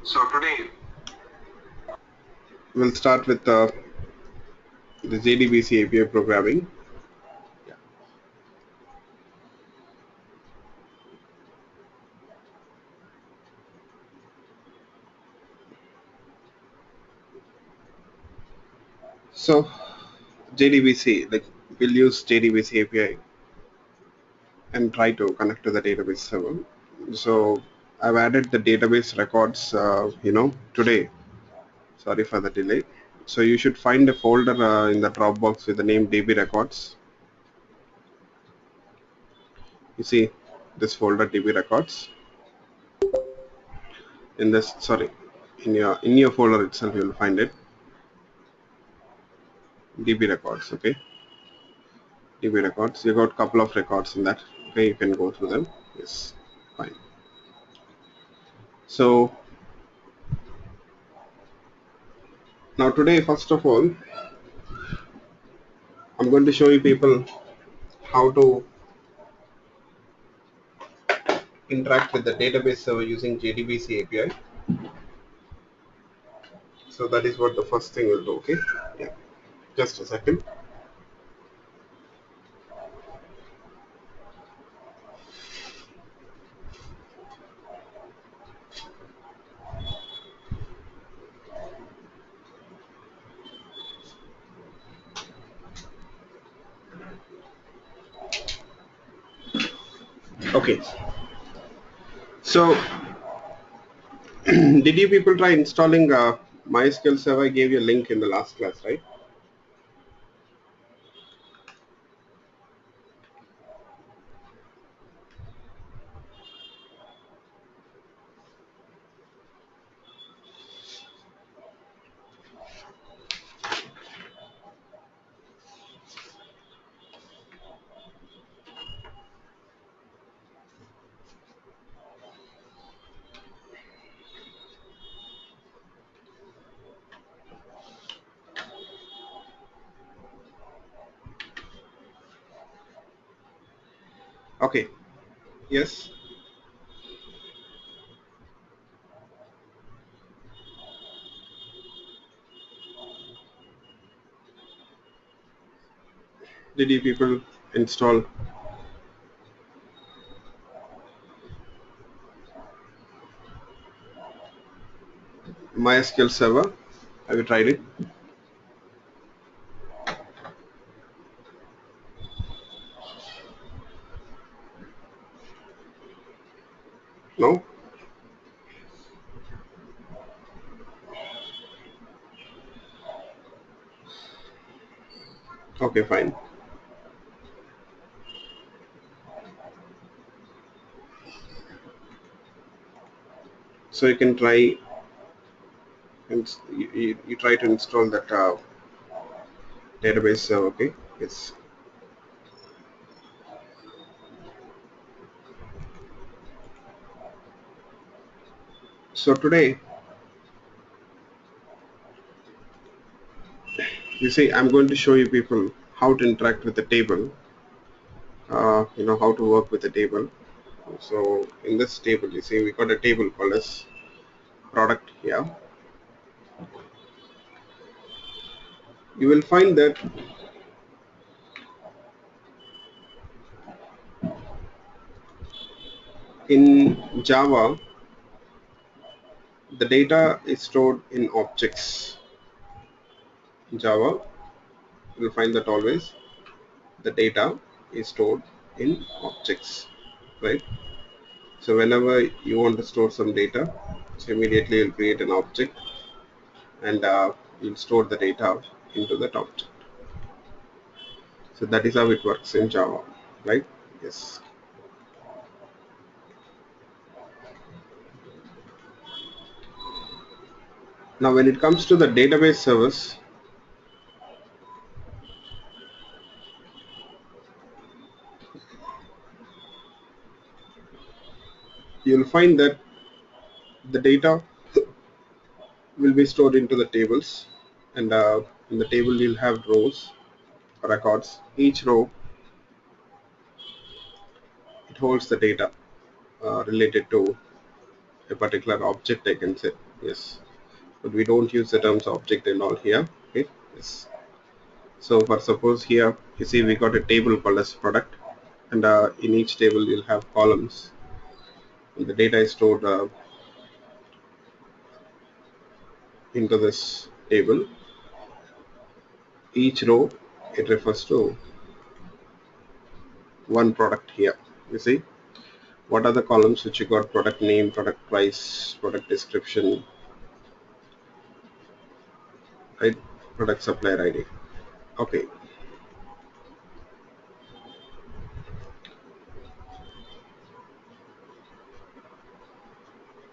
So today we'll start with the JDBC API programming. Yeah. So JDBC, like we'll use JDBC API and try to connect to the database server. So I've added the database records, today. Sorry for the delay. So you should find a folder in the Dropbox with the name DB records. You see this folder DB records. In your folder itself you will find it, DB records. Okay, DB records. You got couple of records in that. Okay, you can go through them. Yes, fine. So now today, first of all, I'm going to show you people how to interact with the database server using JDBC API. So that is what the first thing we'll do. Okay, yeah, just a second. Okay, so did you people try installing MySQL server? I gave you a link in the last class, right? Okay, yes. Did you people install MySQL server? Have you tried it? No? Okay, fine. So you can try and you try to install that database server. Okay, yes. So today, you see, I'm going to show you people how to interact with the table. How to work with the table. So in this table, you see, we got a table called as product here. You will find that in Java, the data is stored in objects. In Java, you will find that always the data is stored in objects, right? So whenever you want to store some data, so immediately you'll create an object and you'll store the data into that object. So that is how it works in Java, right? Yes. Now when it comes to the database service, you'll find that the data will be stored into the tables, and in the table you'll have rows, records. Each row, it holds the data related to a particular object, I can say. Yes, but we don't use the terms object and all here. Okay. Yes. So for suppose here you see we got a table called as product, and in each table you'll have columns, and the data is stored into this table. Each row, it refers to one product here. You see what are the columns which you got: product name, product price, product description, right? Product supplier ID. Okay.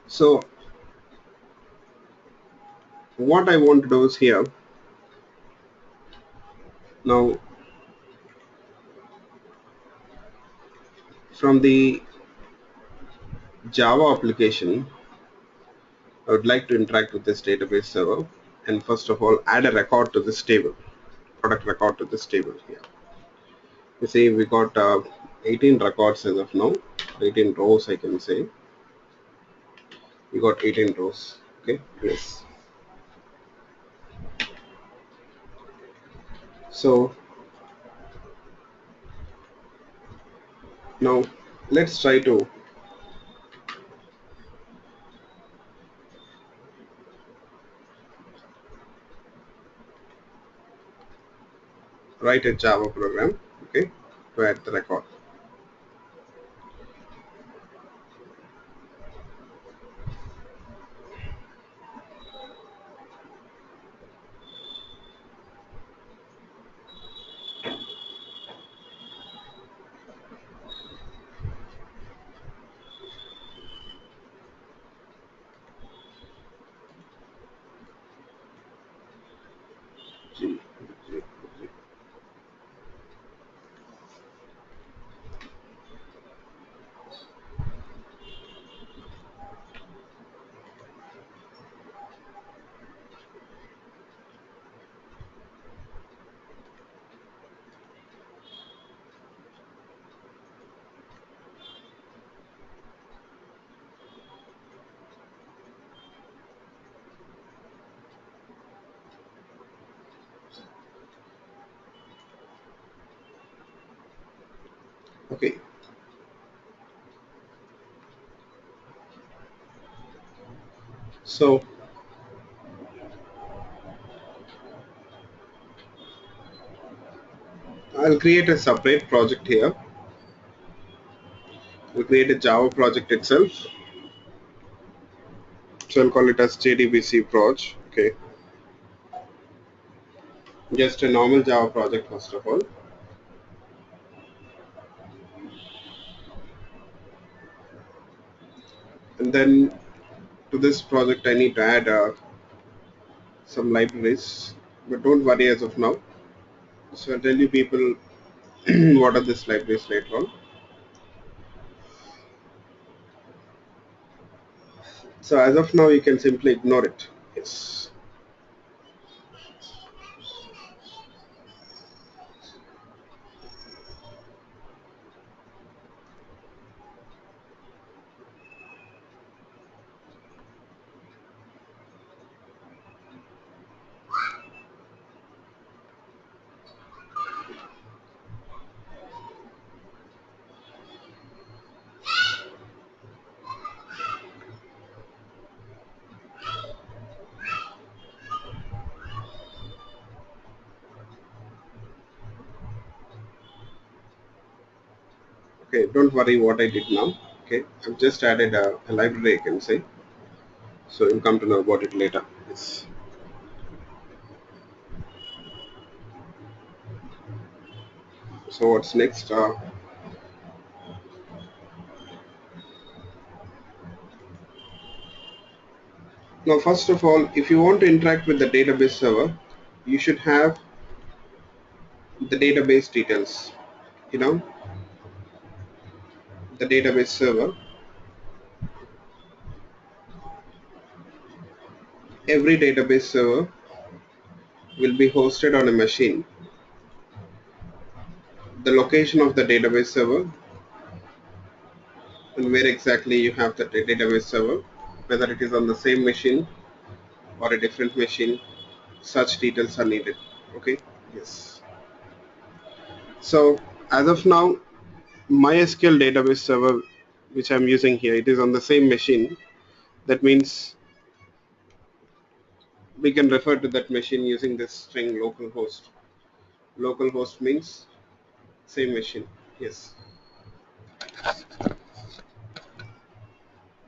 So what I want to do is here now, from the Java application, I would like to interact with this database server, and first of all add a record to this table, product record to this table here. You see we got 18 records as of now, 18 rows I can say. We got 18 rows. Okay. Yes. So now let's try to write a Java program, okay, to add the record. G, G, G. Okay. So I'll create a separate project here. We'll create a Java project itself. So I'll call it as JDBC proj. Okay. Just a normal Java project first of all. And then to this project I need to add some libraries, but don't worry as of now. So I'll tell you people what are these libraries later on. So as of now you can simply ignore it. Yes. Okay, don't worry what I did now. Okay, I've just added a library I can say. So you'll come to know about it later. Yes. So what's next? Now, first of all, if you want to interact with the database server, you should have the database details. You know, the database server. Every database server will be hosted on a machine. The location of the database server and where exactly you have the database server. whether it is on the same machine or a different machine, such details are needed. Okay, yes. So as of now, MySQL database server which I'm using here, it is on the same machine. That means we can refer to that machine using this string localhost. Localhost means same machine. Yes.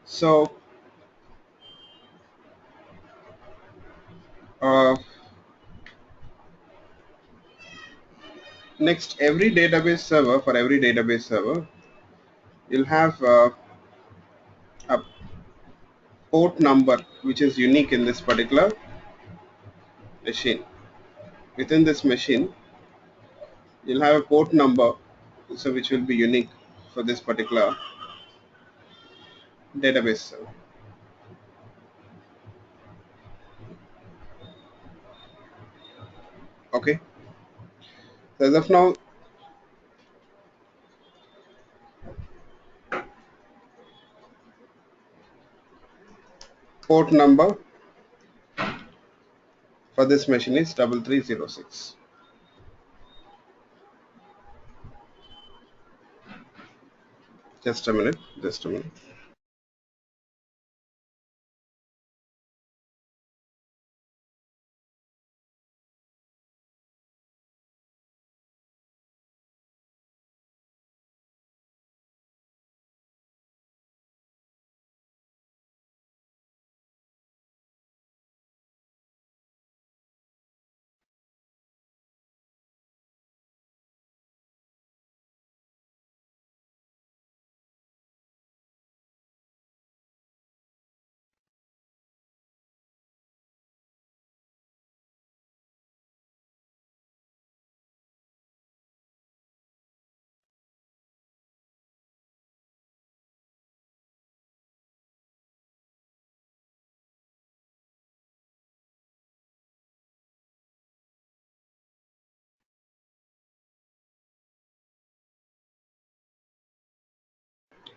So uh, next, every database server, for every database server, you'll have a port number which is unique in this particular machine. Within this machine, you'll have a port number, so which will be unique for this particular database server. Okay. So as of now, port number for this machine is 3306. Just a minute. Just a minute.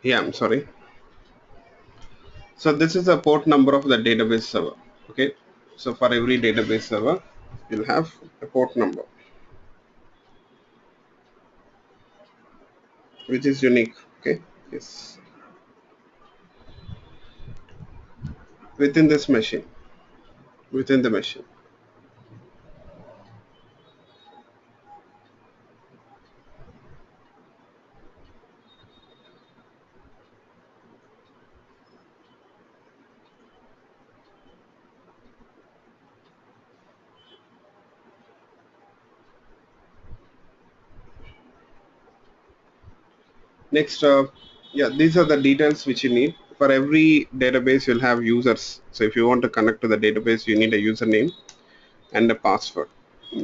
Yeah, I'm sorry. So this is the port number of the database server. Okay. So for every database server, you'll have a port number which is unique. Okay. Yes. Within this machine. Within the machine. Next, yeah, these are the details which you need. For every database, you'll have users. So if you want to connect to the database, you need a username and a password.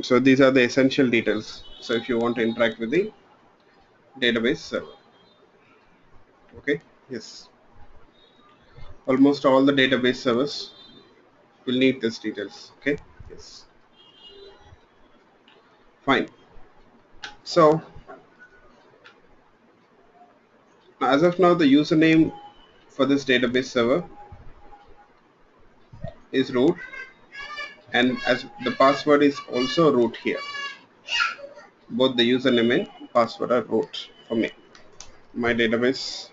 So these are the essential details. So if you want to interact with the database server, okay, yes, almost all the database servers will need these details. Okay, yes, fine. So as of now, the username for this database server is root, and as the password is also root here. Both the username and password are root for me. My database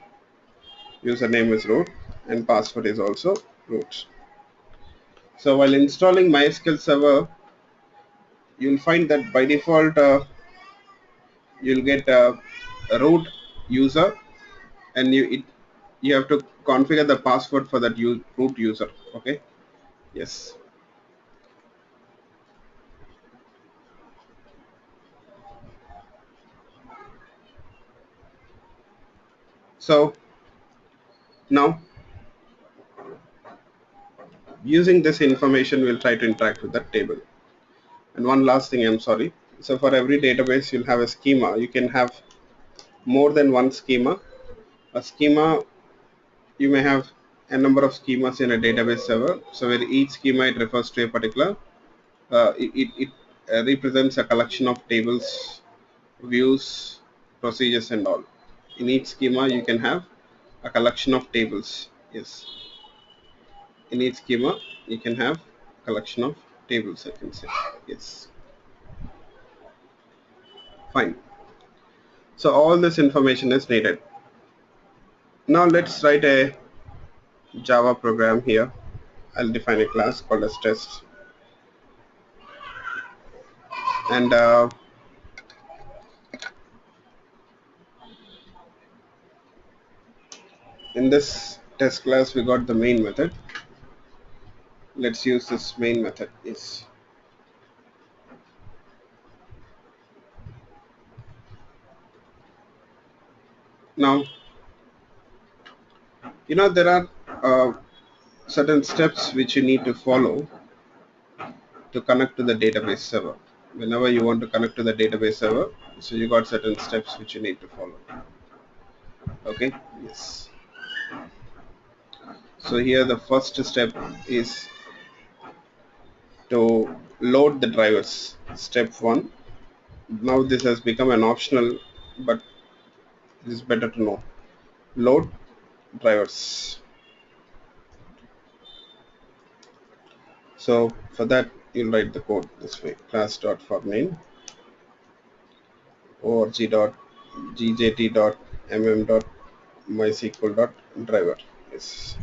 username is root and password is also root. So while installing MySQL Server, you'll find that by default you'll get a root user, and you have to configure the password for that root user. Okay. Yes. So now, using this information, we'll try to interact with that table. And one last thing, I'm sorry. So for every database, you'll have a schema. You can have more than one schema. A schema, you may have a number of schemas in a database server. So where each schema, it refers to a particular, it represents a collection of tables, views, procedures, and all. In each schema, you can have a collection of tables. Yes. in each schema you can have collection of tables, I can say. Yes, fine. So all this information is needed. Now let's write a Java program here. I'll define a class called as test, and in this test class we got the main method. Let's use this main method. Yes. Now there are certain steps which you need to follow to connect to the database server. Whenever you want to connect to the database server, so you got certain steps which you need to follow. Okay. Yes. So here the first step is to load the drivers. Step 1. Now this has become an optional, but it is better to know. Load drivers. So for that you'll write the code this way: class.forName org.ggt.mm.mysql.driver. Yes.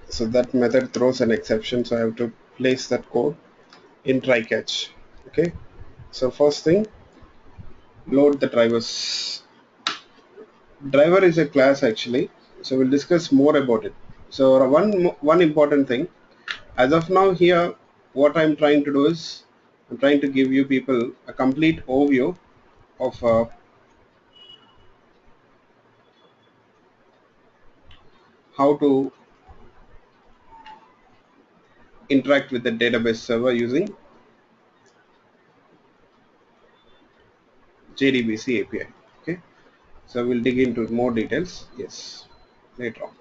So that method throws an exception, so I have to place that code in try catch. Okay. So first thing, load the drivers. Driver is a class actually, so we'll discuss more about it. So one important thing, as of now here, what I'm trying to do is I'm trying to give you people a complete overview of how to interact with the database server using JDBC API. Okay, so we'll dig into more details. Yes, later on.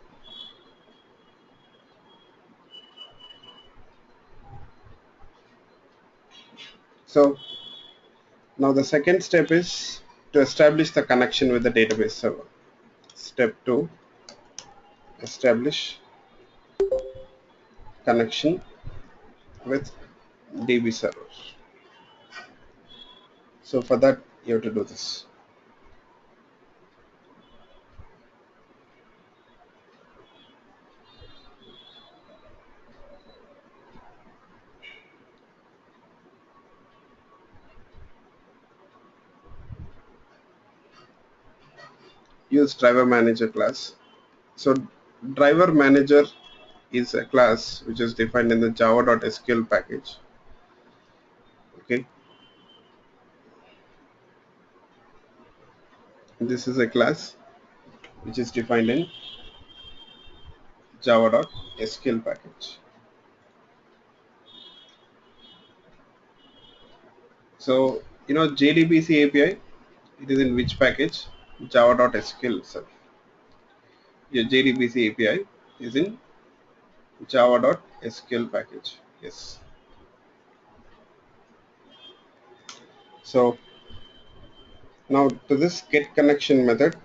So now the second step is to establish the connection with the database server. Step 2, establish connection with DB server. So for that you have to do this. Use driver manager class. So driver manager is a class which is defined in the java.sql package. Okay, this is a class which is defined in java.sql package. So JDBC API, it is in which package? Java.sql itself. Your JDBC API is in java.sql package. Yes. So now to this get connection method,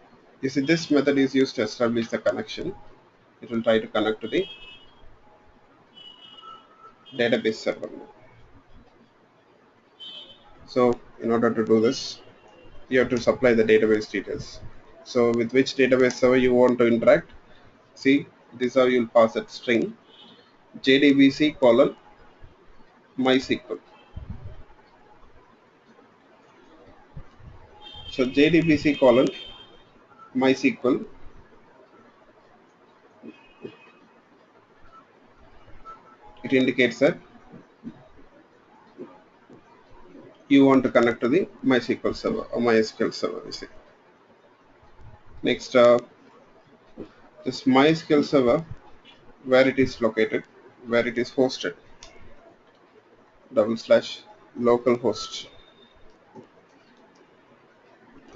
you see this method is used to establish the connection. It will try to connect to the database server. So in order to do this, you have to supply the database details. So with which database server you want to interact, see this is how you'll pass that string JDBC colon MySQL. So JDBC colon MySQL, it indicates that you want to connect to the MySQL server or MySQL server. You see. Next, this MySQL server, where it is located, where it is hosted, /localhost,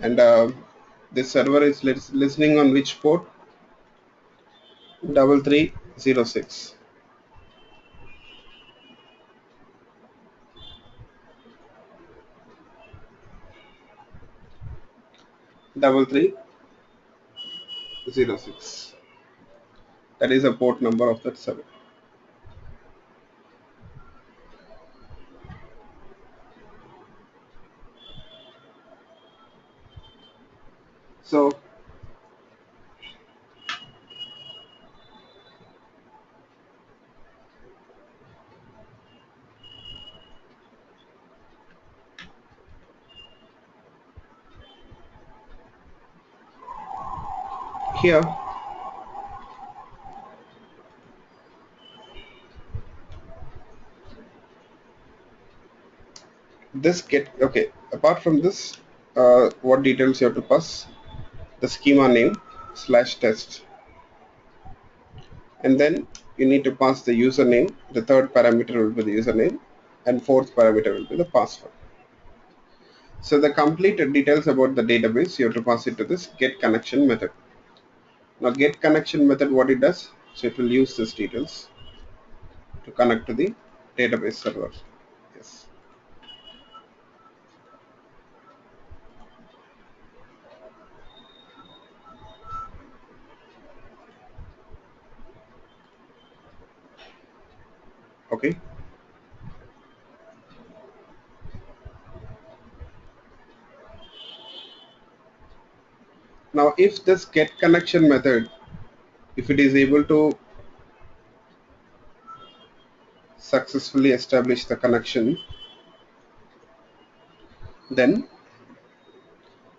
and this server is listening on which port? 3306. 3306. That is a port number of that server. So here this get okay. Apart from this, what details you have to pass? The schema name / test, and then you need to pass the username. The third parameter will be the username, and fourth parameter will be the password. So the complete details about the database you have to pass it to this get connection method. Now get connection method, what it does? So it will use these details to connect to the database server. Yes. Okay. Now if this get connection method, if it is able to successfully establish the connection, then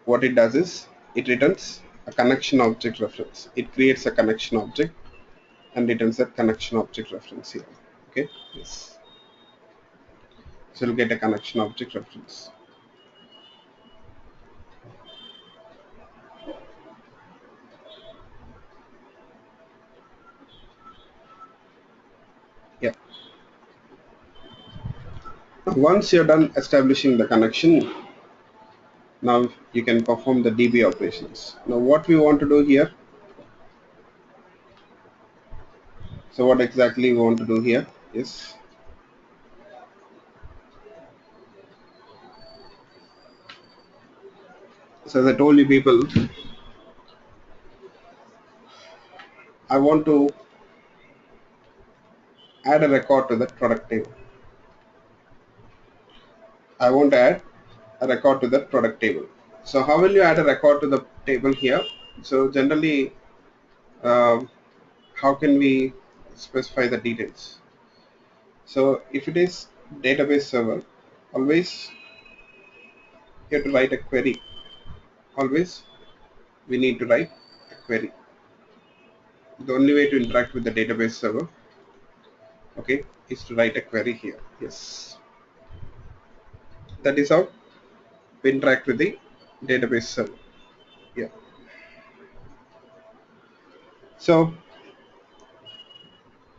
what it does is it returns a connection object reference. It creates a connection object and returns that connection object reference here. Okay. Yes. So you'll get a connection object reference. Yeah. Once you're done establishing the connection, now you can perform the DB operations. Now what we want to do here, so what exactly we want to do here is, so as I told you people, I want to add a record to that product table. I want to add a record to that product table. So how will you add a record to the table here? So generally, how can we specify the details? So if it is database server, always you have to write a query. Always we need to write a query. The only way to interact with the database server, okay, is to write a query here. Yes, that is how we interact with the database server. Yeah. So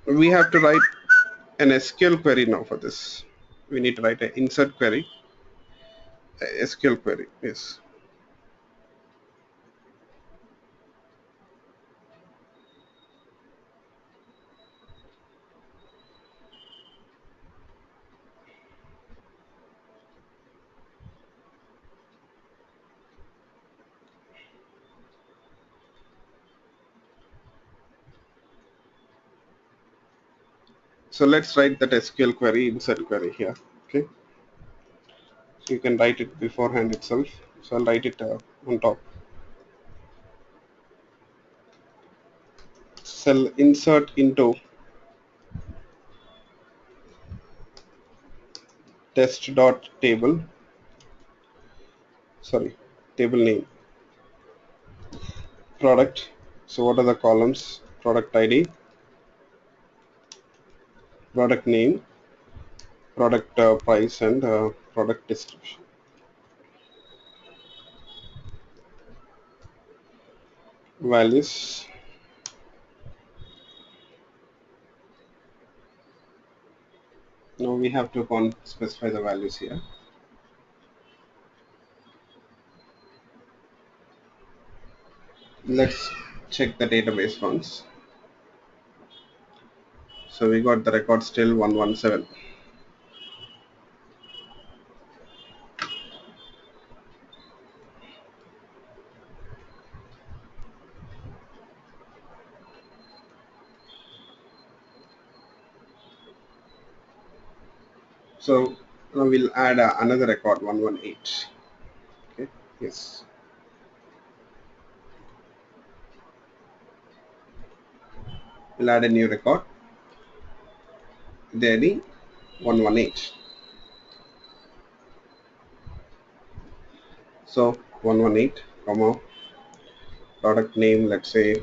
we have to write an SQL query now for this. We need to write an insert query, a SQL query. Yes. So let's write that SQL query, insert query here. Okay. So you can write it beforehand itself. So I'll write it on top. Cell insert into test dot table. Sorry, table name. Product. So what are the columns? Product ID, product name, product price, and product description. Values. Now we have to specify the values here. Let's check the database once. So we got the record still 117. So now we'll add another record 118. Okay. Yes. We'll add a new record. The ID 118. So 118, comma, product name, let's say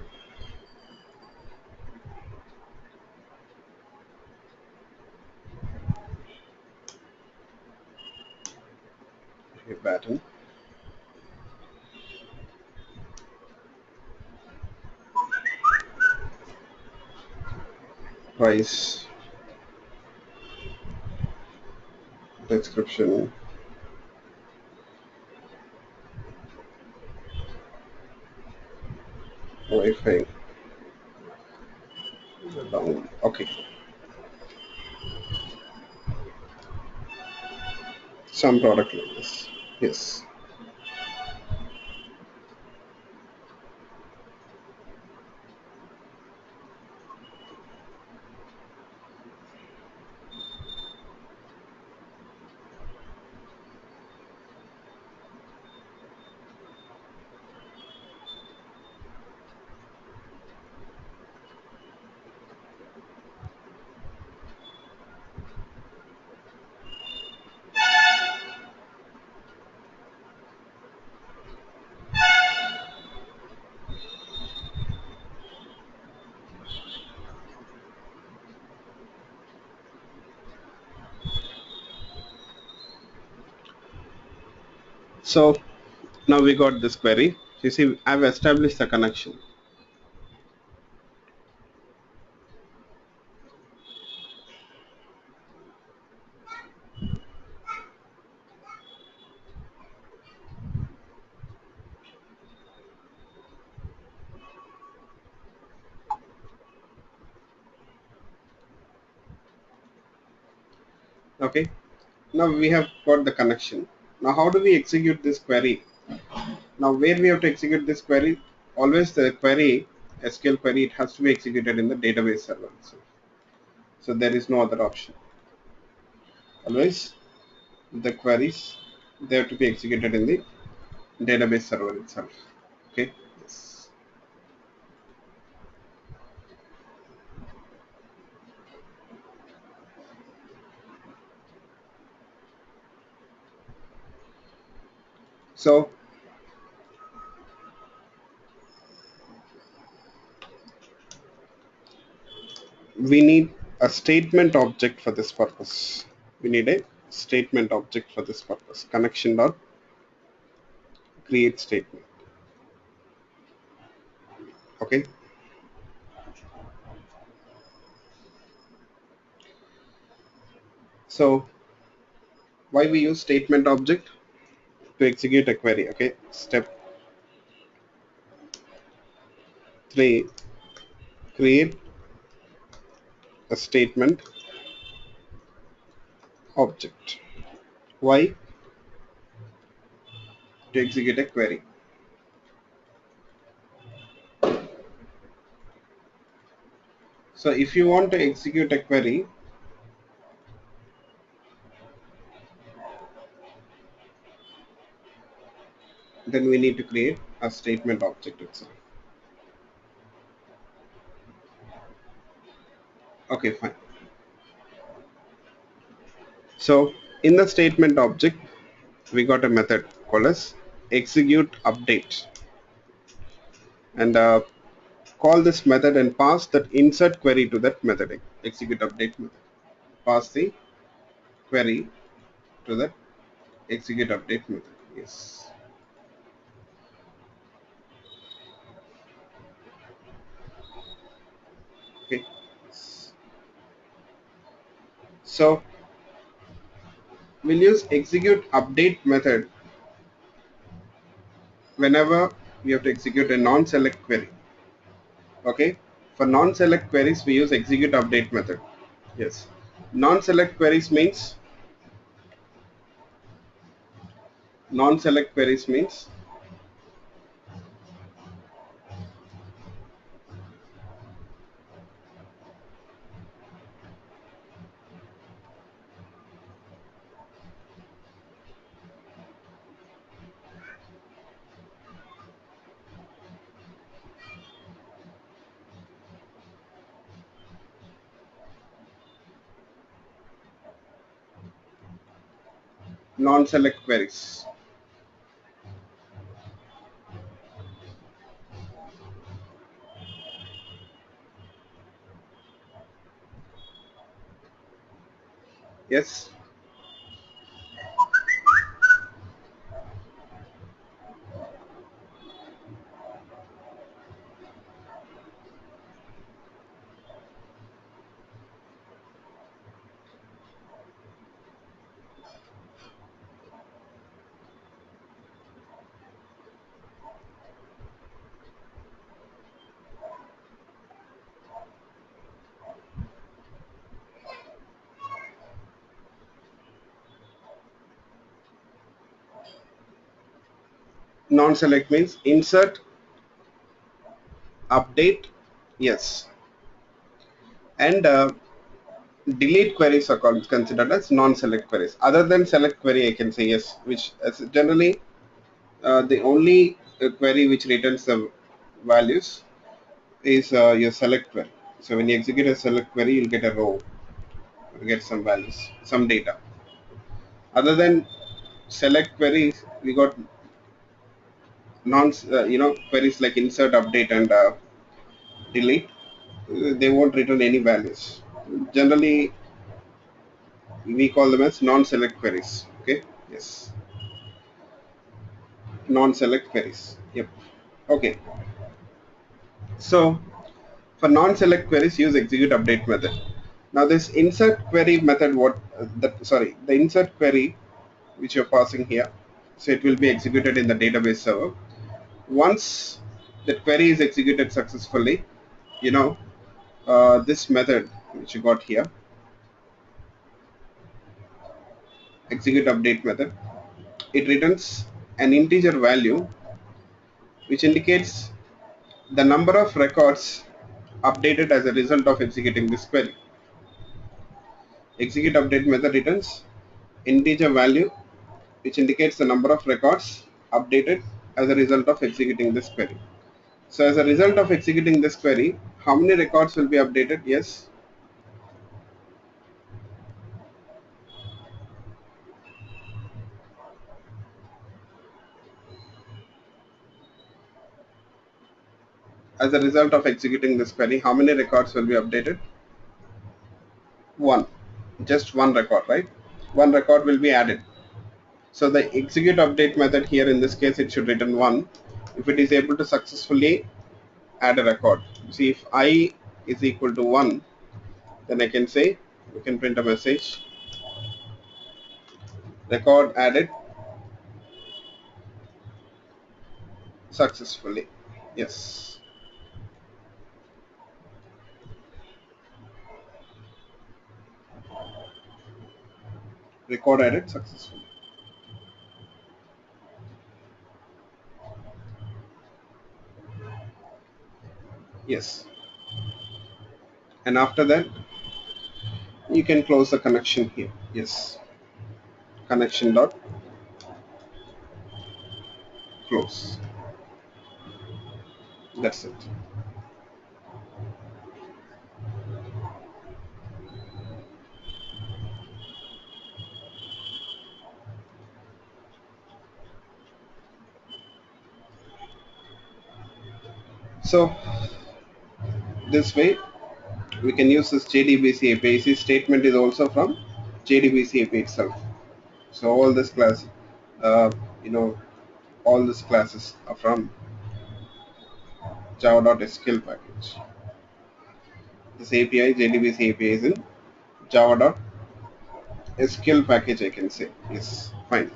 a pattern, price, description, Wi-Fi, download. Okay, some product like this. Yes. So now we got this query. You see, I've established the connection. Okay. Now we have got the connection. Now how do we execute this query? Now where we have to execute this query? Always the query, SQL query, it has to be executed in the database server itself. So there is no other option. Always the queries, they have to be executed in the database server itself. Okay. Yes. So we need a statement object for this purpose. We need a statement object for this purpose. Connection dot create statement. Okay. So why we use statement object? To execute a query. Okay. Step 3, create a statement object. Why? To execute a query. So if you want to execute a query, then we need to create a statement object itself. Okay, fine. So in the statement object, we got a method called as execute update, and call this method and pass that insert query to that method. Execute update method. Pass the query to that execute update method. Yes. Okay. So we'll use execute update method whenever we have to execute a non-select query. Okay. For non-select queries, we use execute update method. Yes. Non-select queries means non-select queries means Non-select queries. Yes. Non-select means insert, update, yes, and delete queries are considered as non-select queries. Other than select query, I can say yes, which is generally the only query which returns the values is your select query. So when you execute a select query, you'll get a row, you'll get some values, some data. Other than select queries, we got non, queries like insert, update, and delete. They won't return any values. Generally, we call them as non-select queries. Okay. Yes. Non-select queries. Yep. Okay. So for non-select queries, use execute update method. Now this insert query method, the insert query which you're passing here, so it will be executed in the database server. Once the query is executed successfully, you know, this method which you got here, execute update method, it returns an integer value which indicates the number of records updated as a result of executing this query. Execute update method returns integer value which indicates the number of records updated as a result of executing this query. So as a result of executing this query, how many records will be updated? Yes. As a result of executing this query, how many records will be updated? One. Just one record, right? One record will be added. So the execute update method here, in this case, it should return one if it is able to successfully add a record. See, if I is equal to 1, then I can say, we can print a message, record added successfully. Yes, record added successfully. Yes, and after that, you can close the connection here. Yes, connection dot close. That's it. So this way, we can use this JDBC API. See, statement is also from JDBC API itself. So all this class, uh, you know, all these classes are from java.sql package. This API, JDBC API is in java.sql package, I can say. Yes, fine.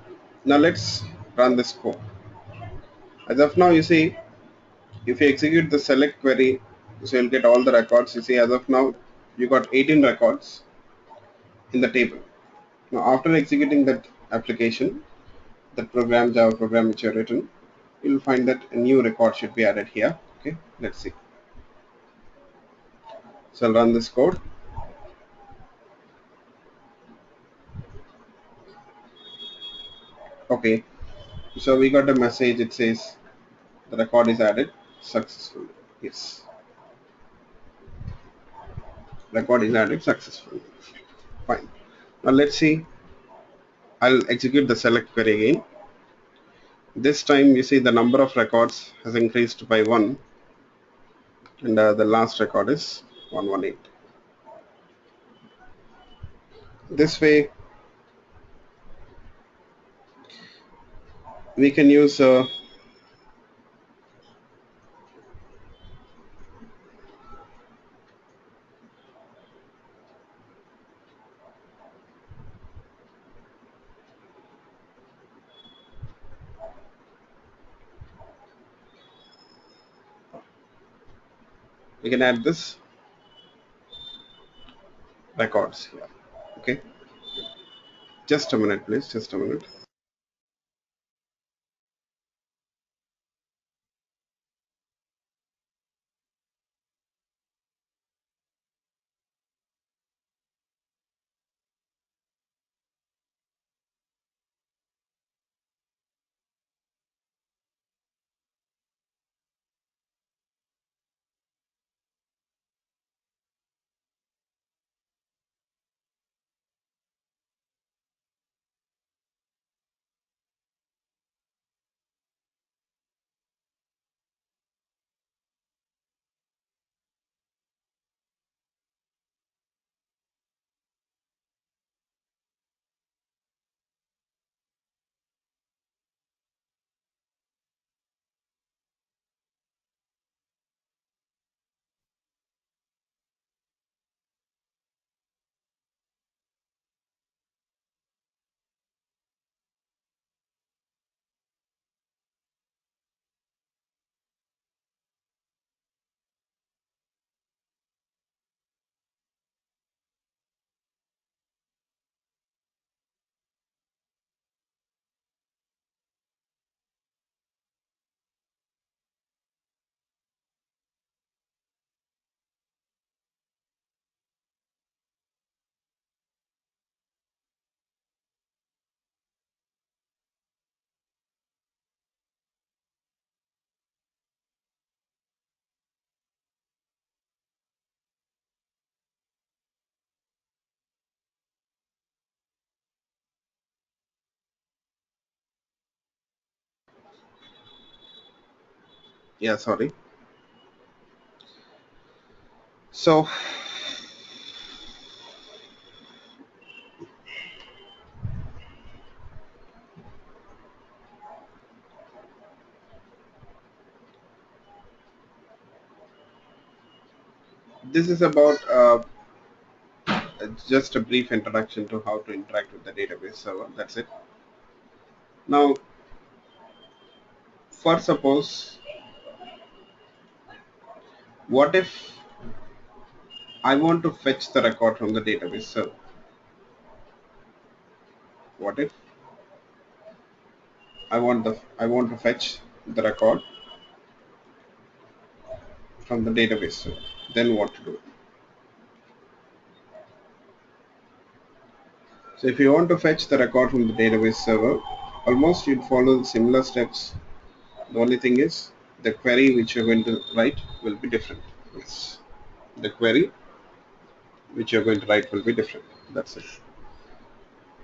Now let's run this code. As of now, you see, if you execute the select query, so you'll get all the records. You see, as of now, you got 18 records in the table. Now, after executing that application, that program, Java program which you have written, you'll find that a new record should be added here. Okay, let's see. So I'll run this code. Okay, so we got a message. It says the record is added successfully. Yes, record is added successfully. Fine. Now let's see. I'll execute the select query again. This time you see the number of records has increased by 1, and the last record is 118. This way we can use we can add this records here. Okay, just a minute please, just a minute. Yeah, sorry. So this is about just a brief introduction to how to interact with the database server. That's it. Now, for suppose, what if I want to fetch the record from the database server? What if I want to fetch the record from the database server? Then what to do? So if you want to fetch the record from the database server, almost you'd follow the similar steps. The only thing is the query which you're going to write will be different. Yes. The query which you're going to write will be different. That's it.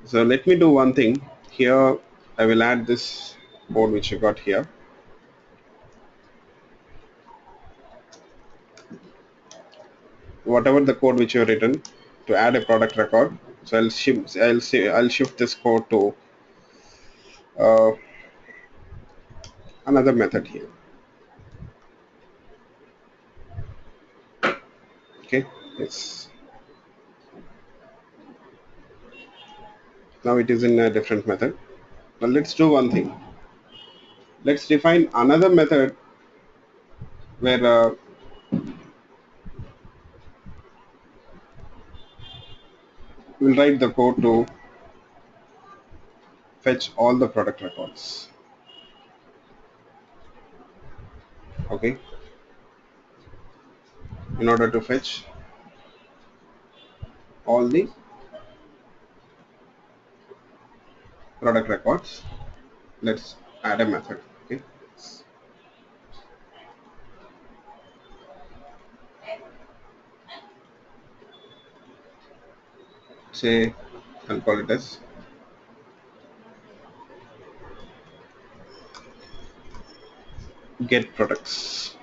So let me do one thing. Here I will add this code which you got here. Whatever the code which you have written to add a product record. So I'll shift this code to uh, another method here. Okay. Yes. Now it is in a different method. Now let's do one thing. Let's define another method where we'll write the code to fetch all the product records. Okay. In order to fetch all the product records, let's add a method. Okay. Say I'll call it as get products.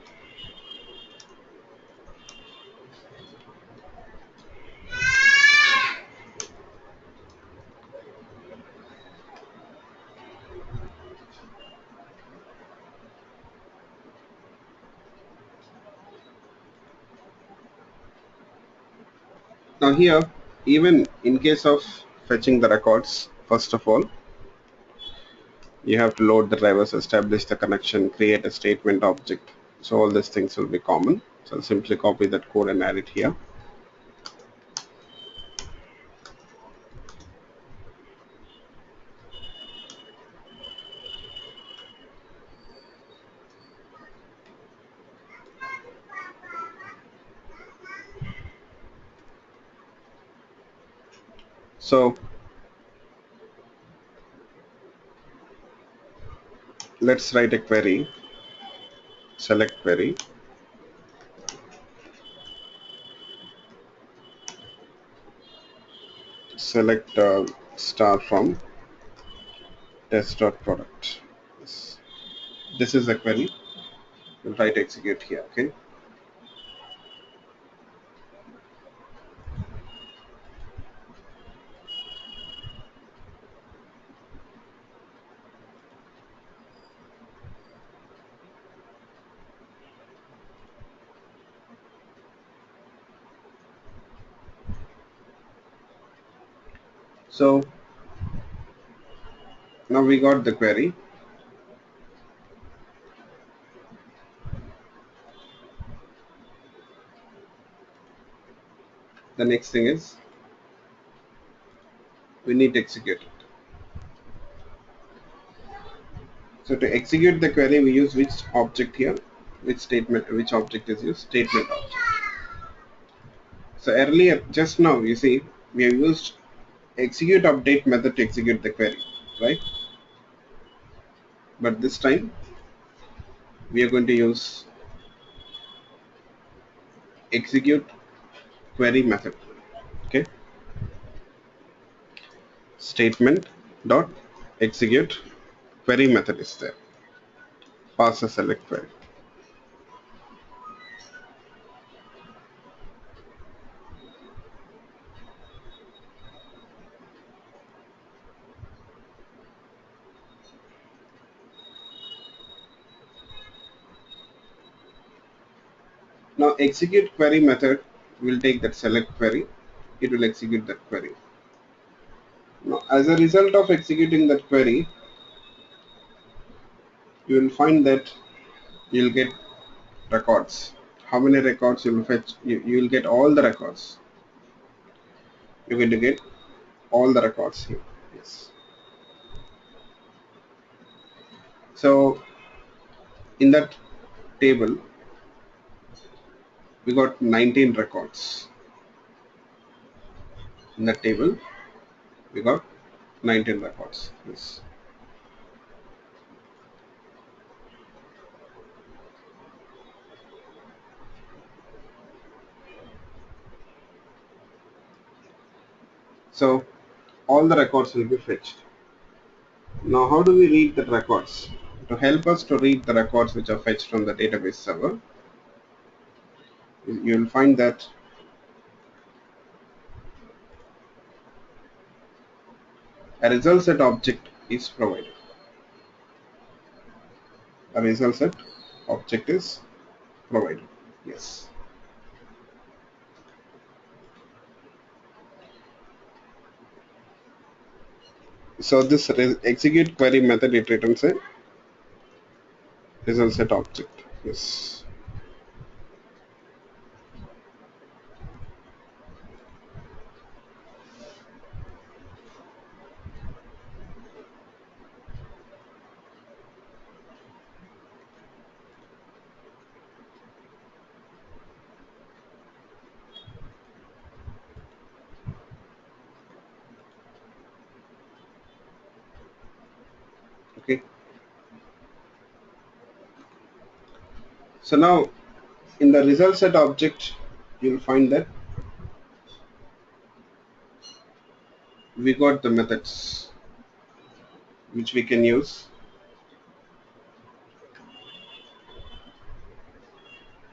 Now here, even in case of fetching the records, first of all, you have to load the drivers, establish the connection, create a statement object. So all these things will be common. So I'll simply copy that code and add it here. So let's write a query, select query, select star from test.product. This is the query. We'll try to execute here. Okay. So now we got the query. The next thing is we need to execute it. So to execute the query, we use which object here? Which statement? Which object is used? Statement object. So earlier, just now, you see, we have used execute update method to execute the query, right? But this time, we are going to use execute query method. Okay. Statement dot execute query method is there. Pass a select query. Now execute query method will take that select query. It will execute that query. Now as a result of executing that query, you will find that you'll get records. How many records you will fetch? You will get all the records. You're going to get all the records here. Yes. So in that table, we got 19 records. In that table, we got 19 records. Yes. So all the records will be fetched. Now, how do we read the records? To help us to read the records which are fetched from the database server, you will find that a result set object is provided. A result set object is provided. Yes. So this execute query method, it returns a result set object. Yes. Okay. So now in the result set object, you'll find that we got the methods which we can use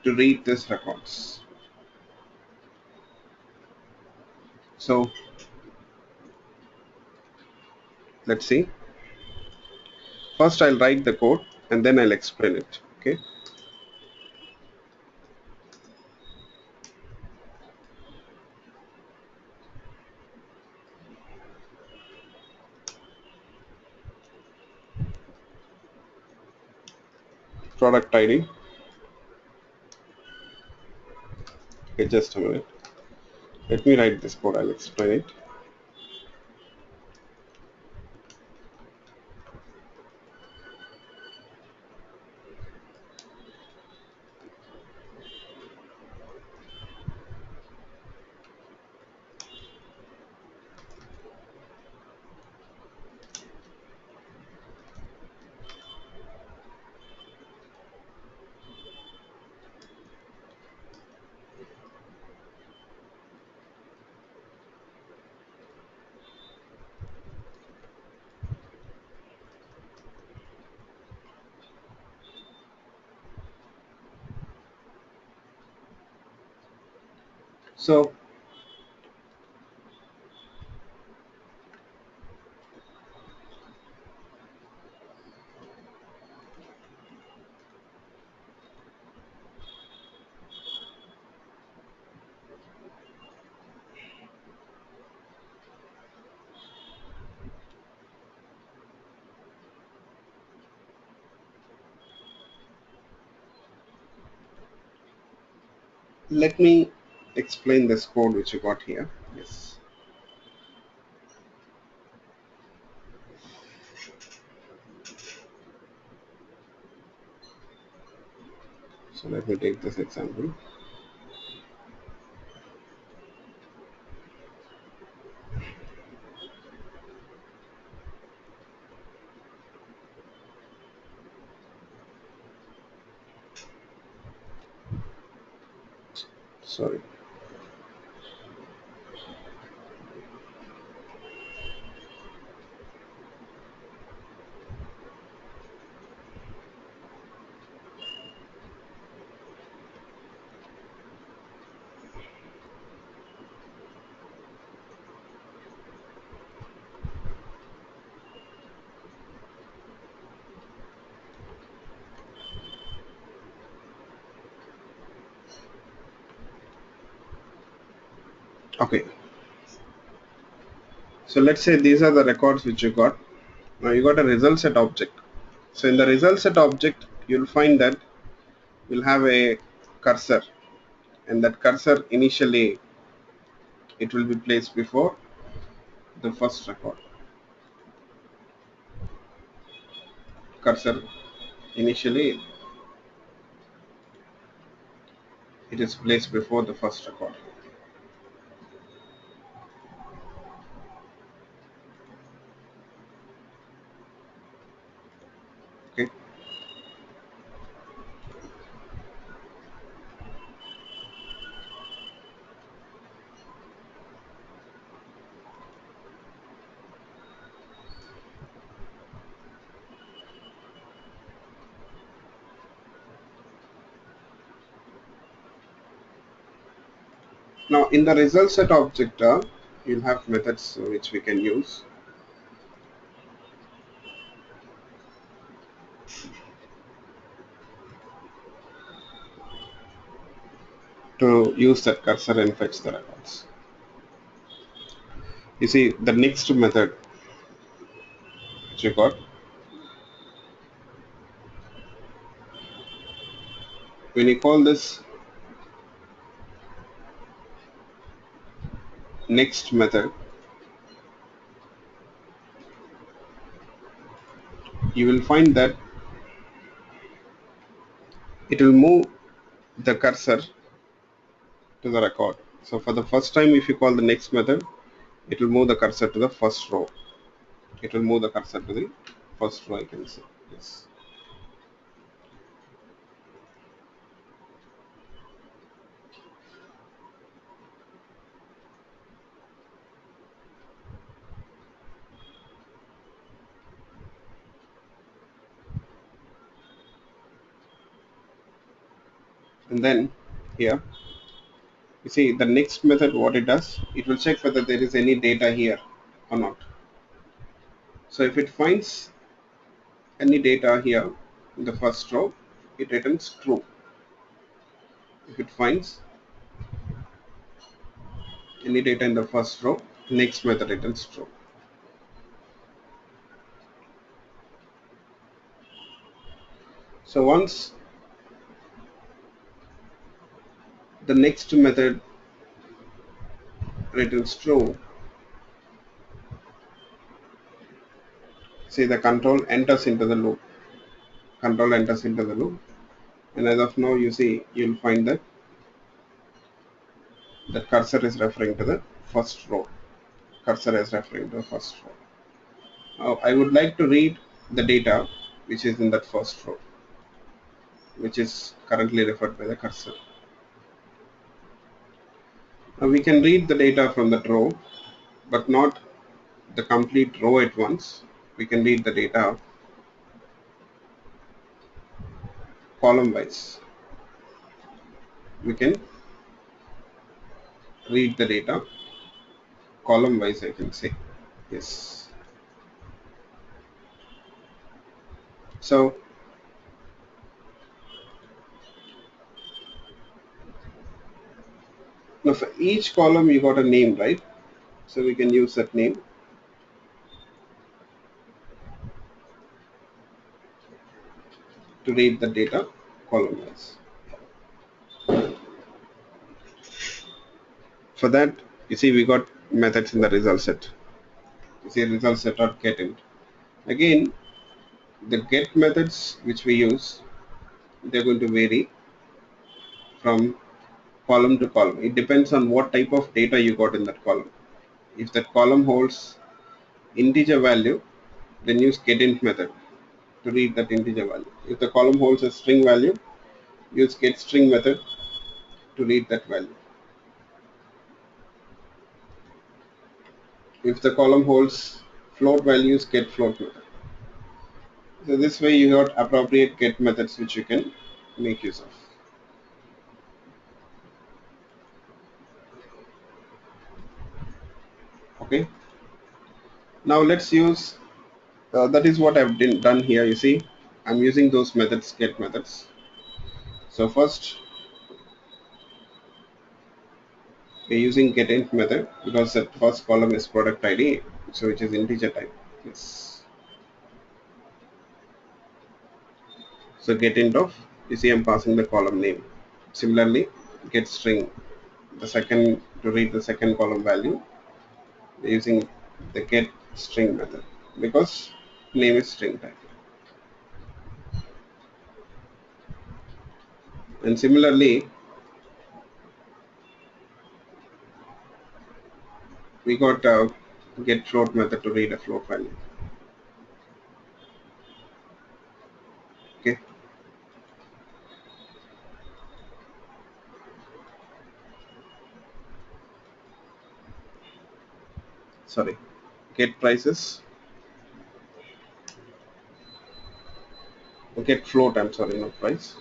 to read these records. So let's see. First I'll write the code and then I'll explain it. Okay. Product ID. Okay, just a minute. Let me write this code. I'll explain it. So let me explain this code which you got here. Yes. So let me take this example. Sorry. Okay. So let's say these are the records which you got. Now you got a result set object. So in the result set object, you'll find that you'll have a cursor, and that cursor initially it will be placed before the first record. Cursor initially it is placed before the first record. Okay. Now in the result set object, you'll have methods which we can use to use that cursor and fetch the records. You see the next method which you got, when you call this next method, you will find that it will move the cursor to the record. So for the first time, if you call the next method, it will move the cursor to the first row. It will move the cursor to the first row, I can say. Yes. And then here, you see the next method, what it does, it will check whether there is any data here or not. So if it finds any data here in the first row, it returns true. If it finds any data in the first row, next method returns true. So once the next method returns true, see the control enters into the loop. Control enters into the loop. And as of now, you see, you'll find that the cursor is referring to the first row. Cursor is referring to the first row. Now, I would like to read the data which is in that first row, which is currently referred by the cursor. Now, we can read the data from that row, but not the complete row at once. We can read the data column wise. We can read the data column wise, I can say. Yes. So now for each column you got a name, right? So we can use that name to read the data column wise. For that, you see we got methods in the result set. You see result set dot get int. Again, the get methods which we use, they're going to vary from column to column. It depends on what type of data you got in that column. If that column holds integer value, then use getInt method to read that integer value. If the column holds a string value, use getString method to read that value. If the column holds float values, getFloat method. So this way you got appropriate get methods which you can make use of. Okay. Now let's use, that is what I've done here. You see, I'm using those methods, get methods. So first we're using getInt method because that first column is product ID, so which is integer type. Yes. So getInt of, you see I'm passing the column name. Similarly, getString, the second, to read the second column value, we're using the getString method because name is string type. And similarly, we got a getFloat method to read a float value. Okay. Sorry. Get prices. Get float. I'm sorry, not price.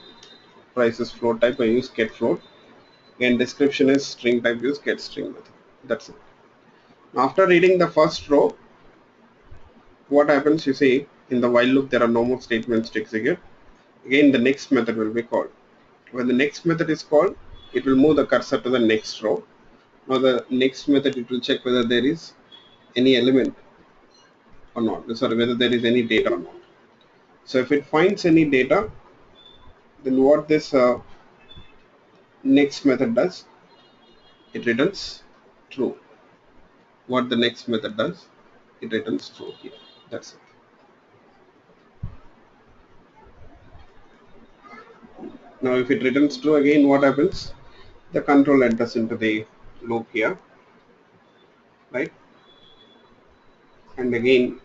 Price is float type. I use get float. And description is string type. Use get string method. That's it. After reading the first row, what happens? You see, in the while loop, there are no more statements to execute. Again, the next method will be called. When the next method is called, it will move the cursor to the next row. Now the next method, it will check whether there is any element or not. Sorry, whether there is any data or not. So if it finds any data, then what this next method does, it returns true. What the next method does, it returns true here. That's it. Now if it returns true again, what happens? The control enters into the loop here, right? And again,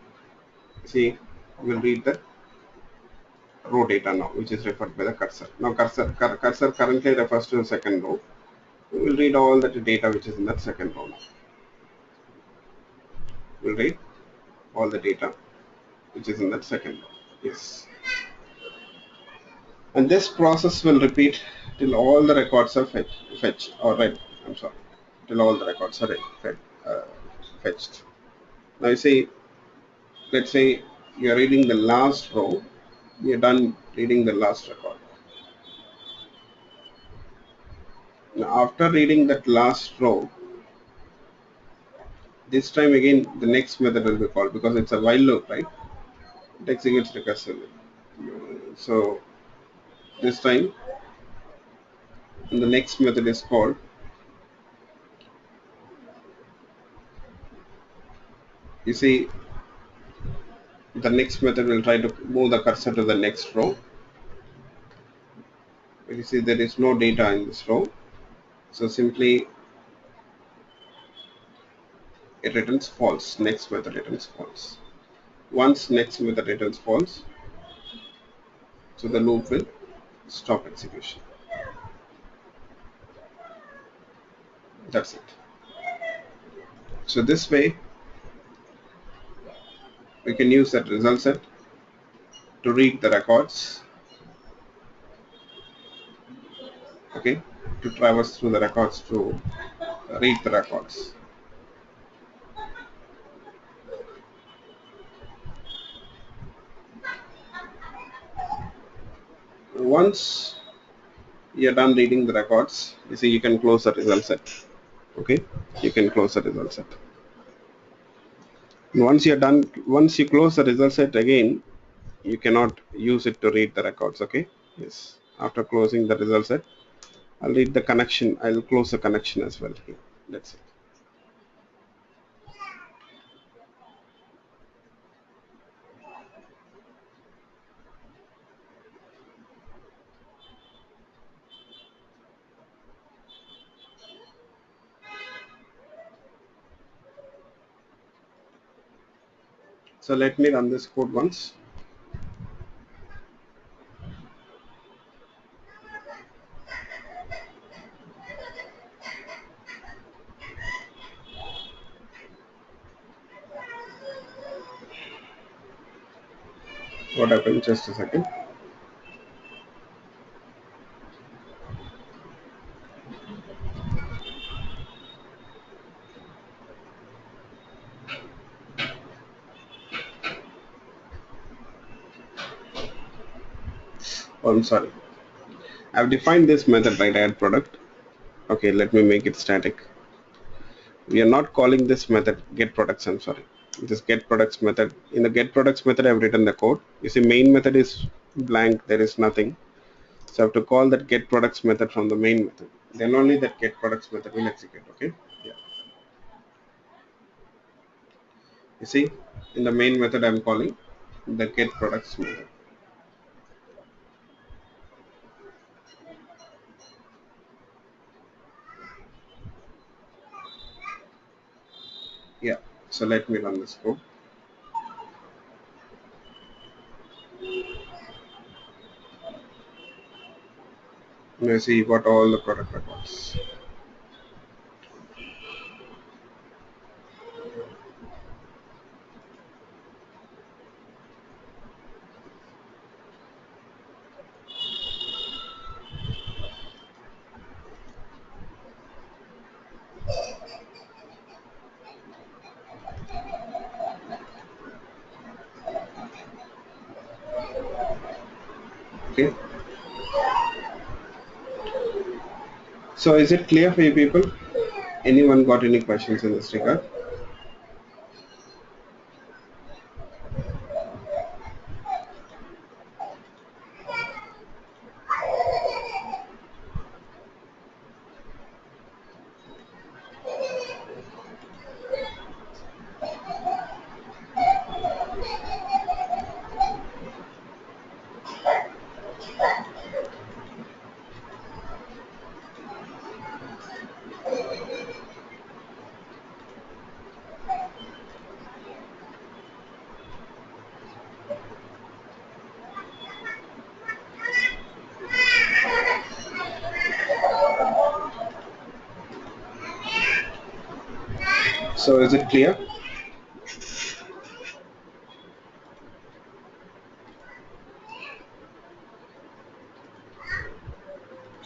see, we'll read the row data now, which is referred by the cursor. Now cursor currently refers to the second row. We will read all that data which is in that second row now. We'll read all the data which is in that second row. Yes. And this process will repeat till all the records are fetched or read. I'm sorry, till all the records are fetched. Now you see, let's say you're reading the last row, you're done reading the last record. Now after reading that last row, this time again the next method will be called because it's a while loop, right? It executes recursively. So this time the next method is called, you see, the next method will try to move the cursor to the next row. You see there is no data in this row, so simply it returns false. Next method returns false. Once next method returns false, so the loop will stop execution. That's it. So this way we can use that result set to read the records, okay, to traverse through the records to read the records. Once you're done reading the records, you see you can close the result set. Okay, you can close the result set. And once you're done, once you close the result set again, you cannot use it to read the records. Okay, yes, after closing the result set, I'll read the connection, I'll close the connection as well here. That's it. So let me run this code once. What happened? Just a second. Oh, I'm sorry. I've defined this method, right? Add product. Okay, let me make it static. We are not calling this method get products. I'm sorry. This get products method. In the get products method, I've written the code. You see, main method is blank. There is nothing. So I have to call that get products method from the main method. Then only that get products method will execute. Okay. Yeah. You see, in the main method, I'm calling the get products method. Yeah. So let me run this code. Now you see, you got all the product records. Okay. So is it clear for you people? Anyone got any questions in this regard? So is it clear?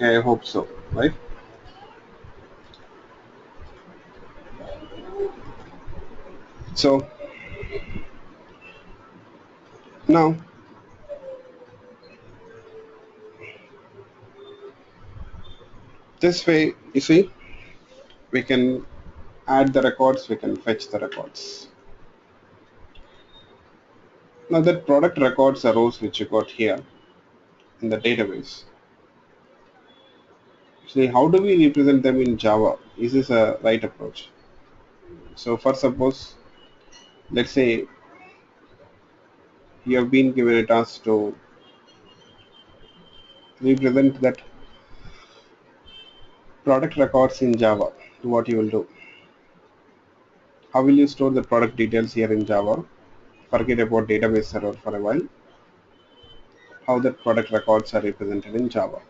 I hope so, right? So now this way, you see, we can add the records, we can fetch the records. Now that product records are rows which you got here in the database. See, how do we represent them in Java? Is this a right approach? So for suppose, let's say you have been given a task to represent that product records in Java. What you will do? How will you store the product details here in Java? Forget about database server for a while. How the product records are represented in Java.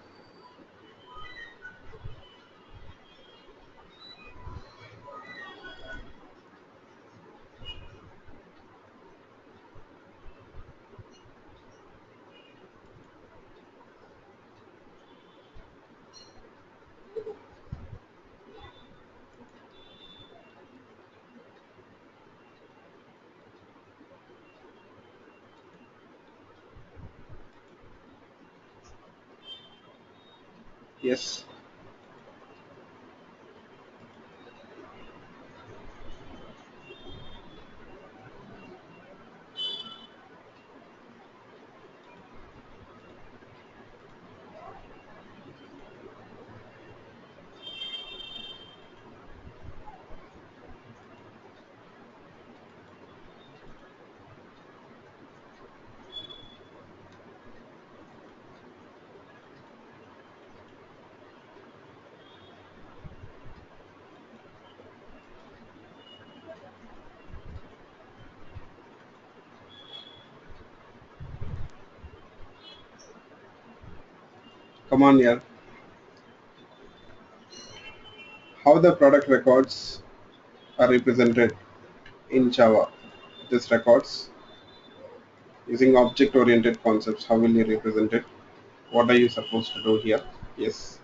Yes. Come on here. How the product records are represented in Java. This records using object-oriented concepts. How will you represent it? What are you supposed to do here? Yes.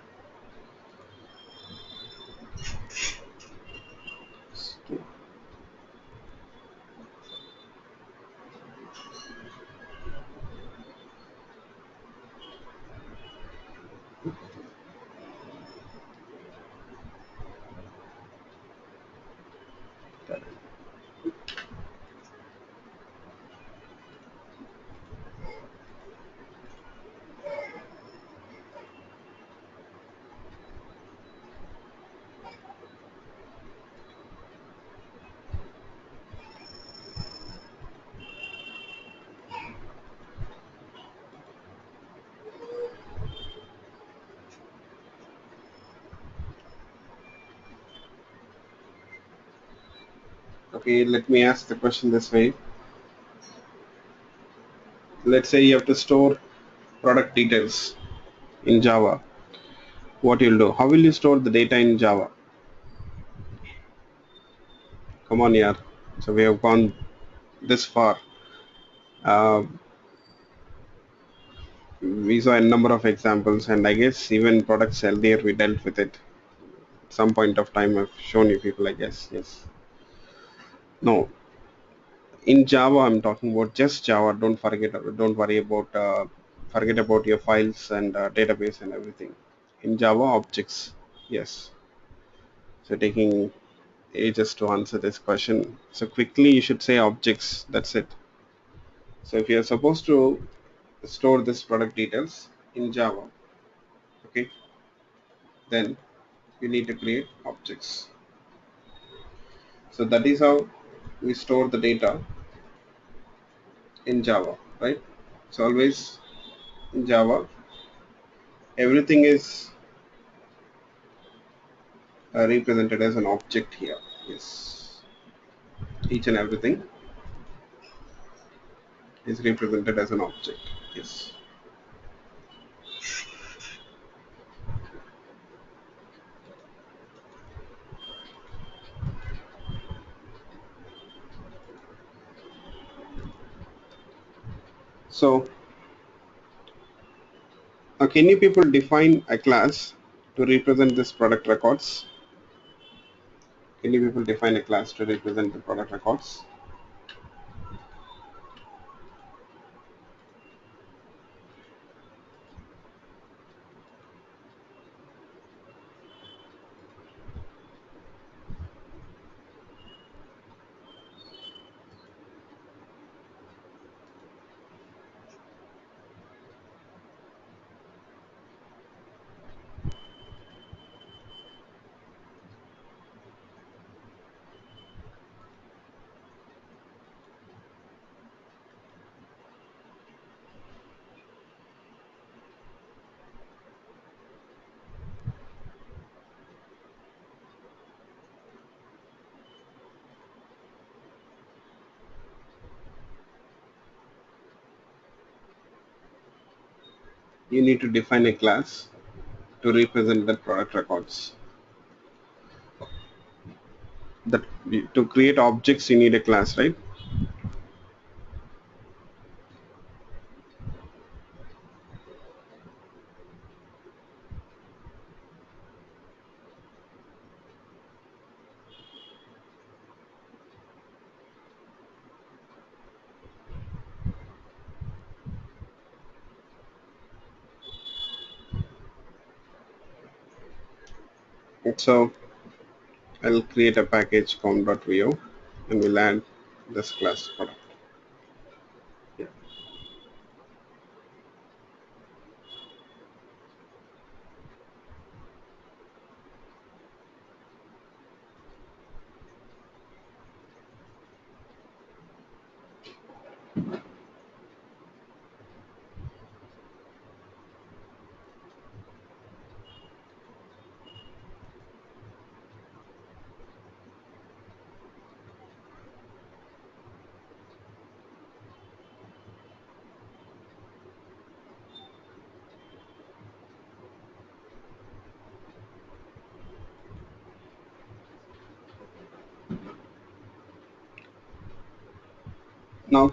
Okay, let me ask the question this way. Let's say you have to store product details in Java. What you'll do? How will you store the data in Java? Come on, yeah. So we have gone this far. Uh, we saw a number of examples, and I guess even products healthier we dealt with it. At some point of time, I've shown you people. I guess yes. No, in Java, I'm talking about just Java. Don't forget. Don't worry about. Forget about your files and database and everything. In Java, objects. Yes. So taking ages to answer this question. So quickly, you should say objects. That's it. So if you are supposed to store this product details in Java, okay, then you need to create objects. So that is how we store the data in Java, right? So always in Java, everything is represented as an object here. Yes, each and everything is represented as an object. Yes. So Now, can you people define a class to represent this product records? Can you people define a class to represent the product records? You need to define a class to represent the product records. That to create objects, you need a class, right? So I'll create a package com.vo and we'll add this class product. Yeah. Now,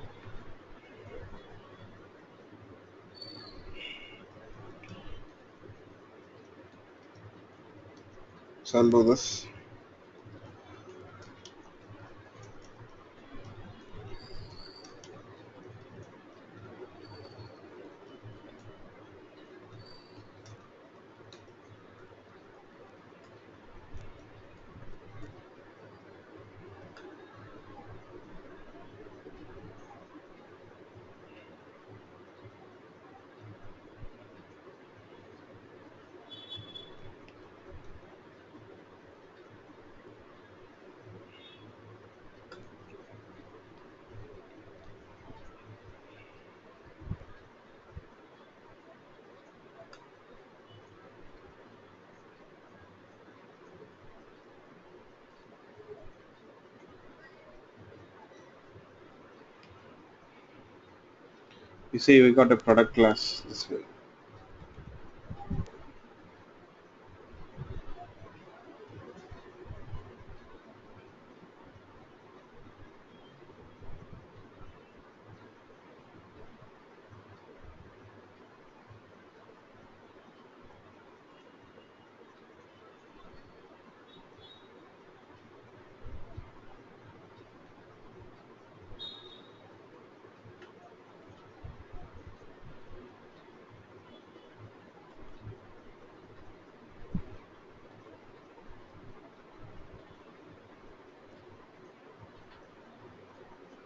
so I'll do this. You see, we got a product class this way.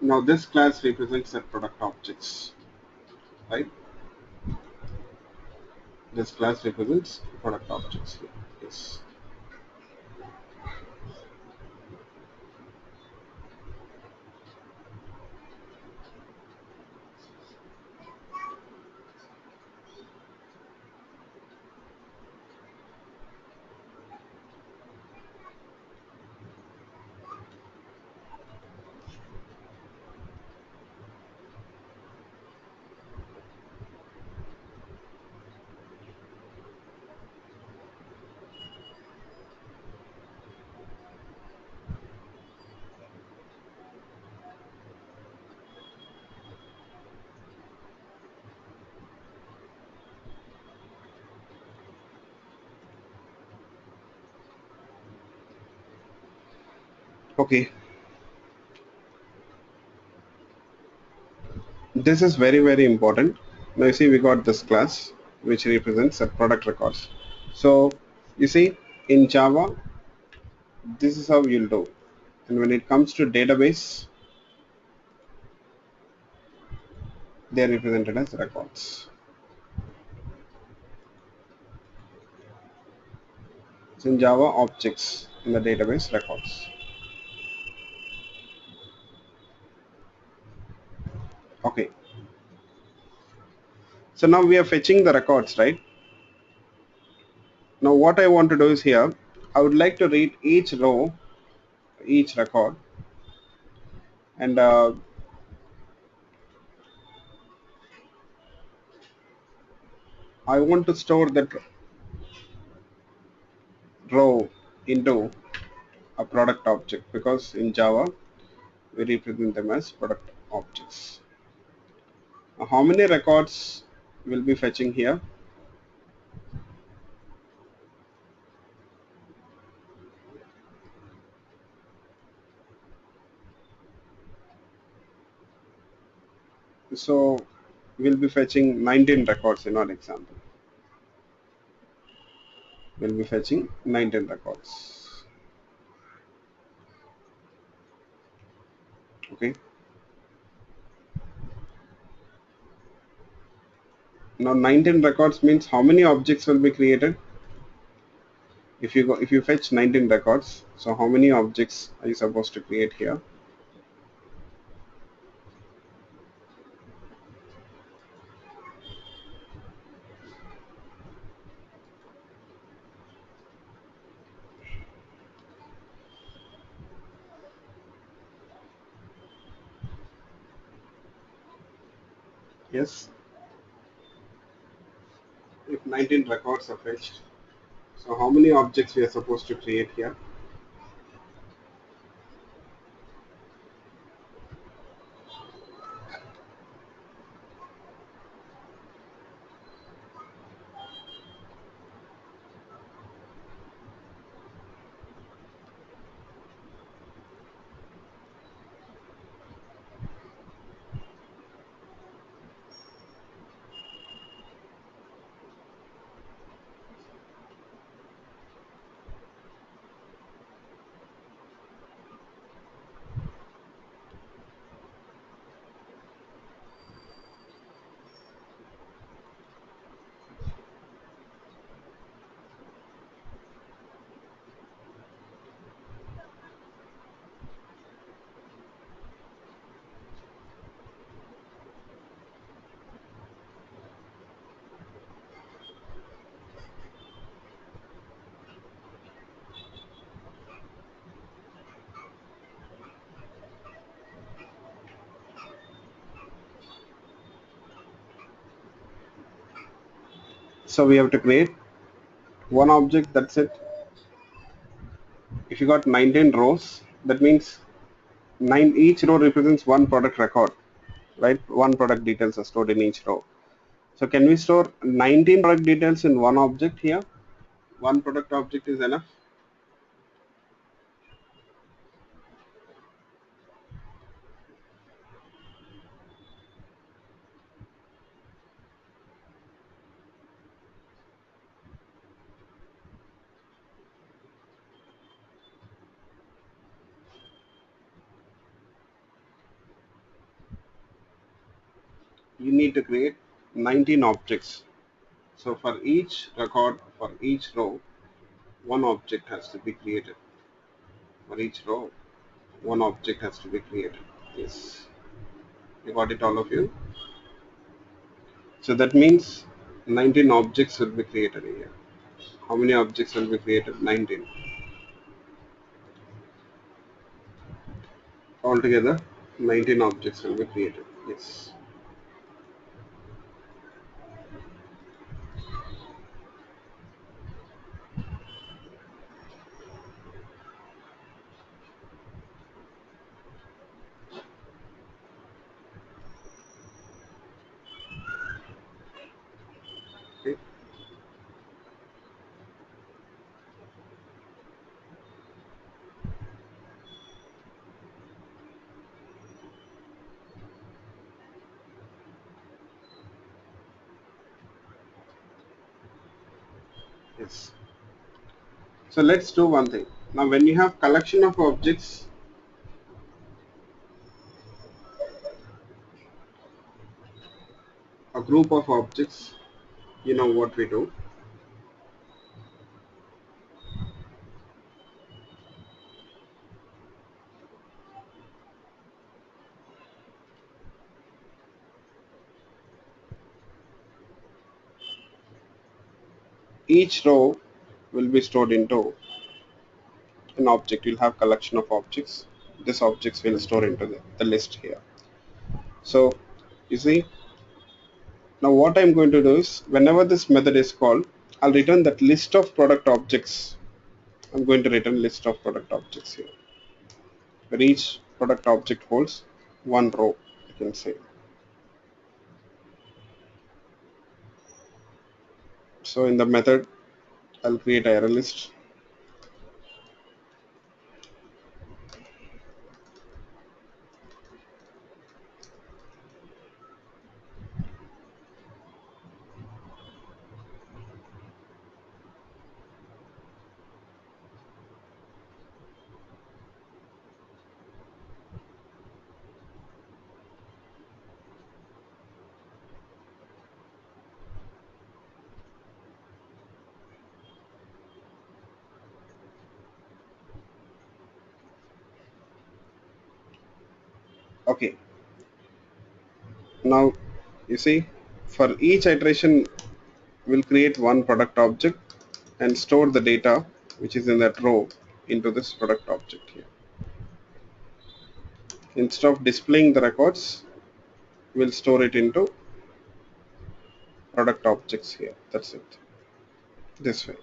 Now this class represents the product objects, right? This class represents product objects here. Yes. Okay, this is very very important. Now you see we got this class which represents a product records. So you see in Java, this is how you'll do. And when it comes to database, they are represented as records. So in Java, objects in the database records. Okay. So now we are fetching the records, right? Now what I want to do is here, I would like to read each row, each record, and I want to store that row into a product object because in Java we represent them as product objects. Now, how many records will be fetching here? So we'll be fetching 19 records in our example. We'll be fetching 19 records. Okay. Now 19 records means how many objects will be created? If you fetch 19 records, so how many objects are you supposed to create here? Yes, if 19 records are fetched, so how many objects we are supposed to create here? So we have to create one object, that's it. If you got 19 rows, that means each row represents one product record, right? One product details are stored in each row. So can we store 19 product details in one object here? One product object is enough. You need to create 19 objects. So for each record, for each row, one object has to be created. For each row, one object has to be created. Yes. You got it, all of you? So that means 19 objects will be created here. How many objects will be created? 19. Altogether, 19 objects will be created. Yes. Okay. Yes. So let's do one thing. Now when you have collection of objects, a group of objects, you know what we do. Each row will be stored into an object. You'll have collection of objects. This objects will store into the list here. So you see, now what I'm going to do is whenever this method is called, I'll return that list of product objects. I'm going to return list of product objects here, where each product object holds one row, you can say. So in the method, I'll create a array list. Okay, now you see, for each iteration, we'll create one product object and store the data which is in that row into this product object here. Instead of displaying the records, we'll store it into product objects here. That's it. This way.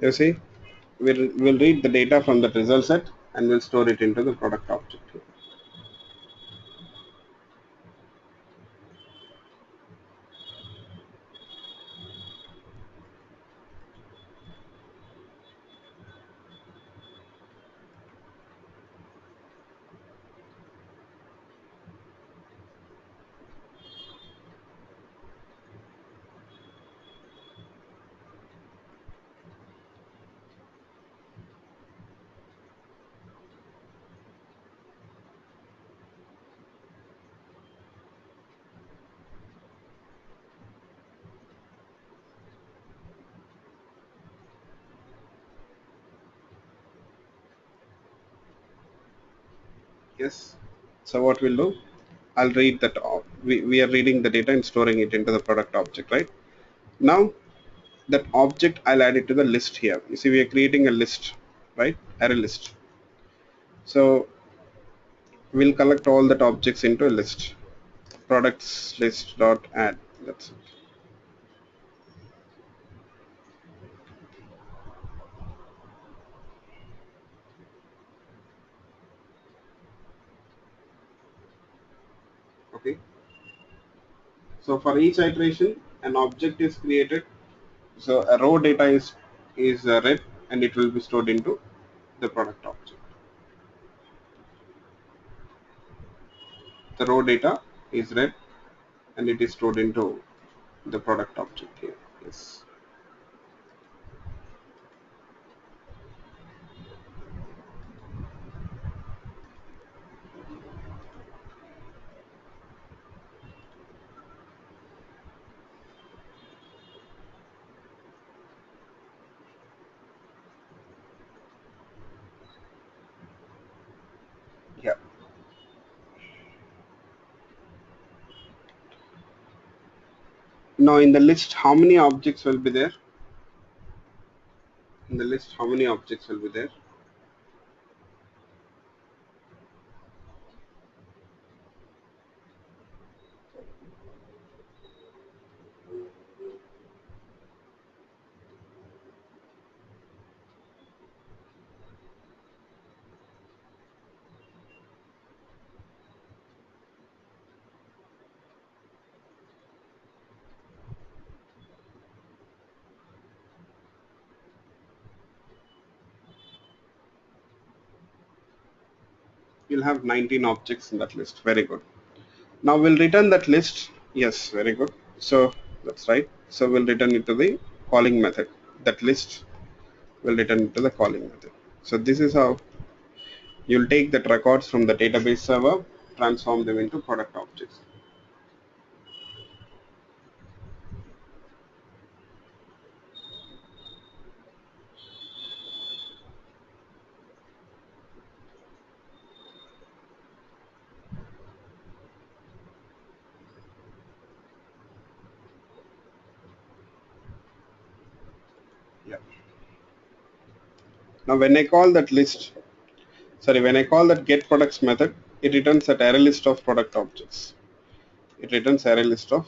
You see, we'll read the data from the result set and we'll store it into the product object here. Yes. So what we'll do, I'll read that. We are reading the data and storing it into the product object, right? Now that object, I'll add it to the list here. You see, we are creating a list, right? Array list. So we'll collect all that objects into a list. Products list dot add. That's it. Okay. So for each iteration, an object is created. So a raw data is read and it will be stored into the product object. The raw data is read and it is stored into the product object here. Yes. Yeah. Now in the list, how many objects will be there? In the list, how many objects will be there? You'll have 19 objects in that list. Very good. Now we'll return that list. Yes, very good. So that's right. So we'll return it to the calling method. That list will return it to the calling method. So this is how you'll take that records from the database server, transform them into product objects. Yeah. Now when I call that list, sorry, when I call that get products method, it returns that array list of product objects. It returns array list of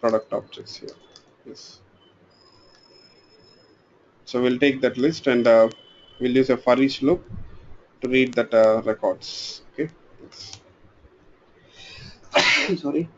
product objects here. Yes. So we'll take that list and we'll use a for each loop to read that records. Okay. Yes. Sorry.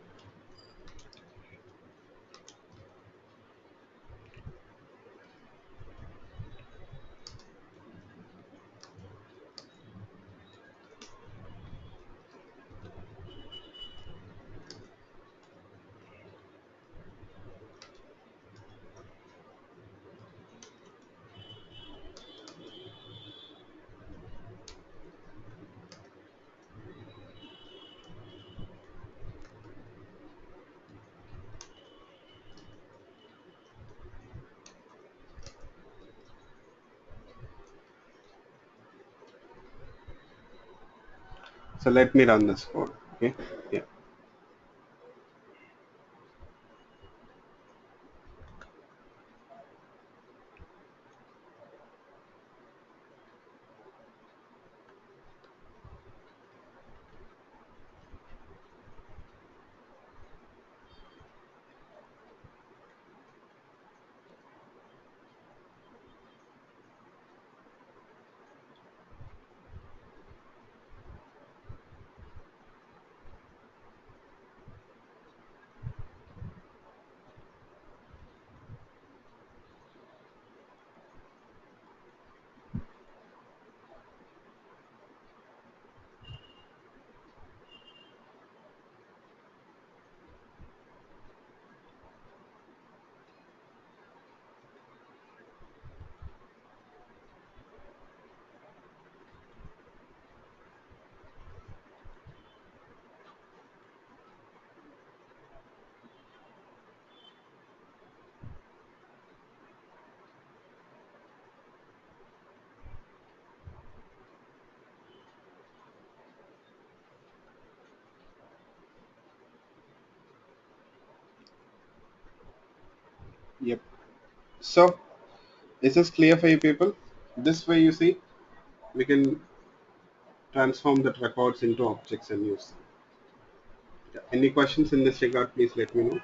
So let me run this code. Okay. Yeah. Yep. So is this clear for you people? This way you see we can transform that records into objects and use them. Yeah. Any questions in this regard, please let me know.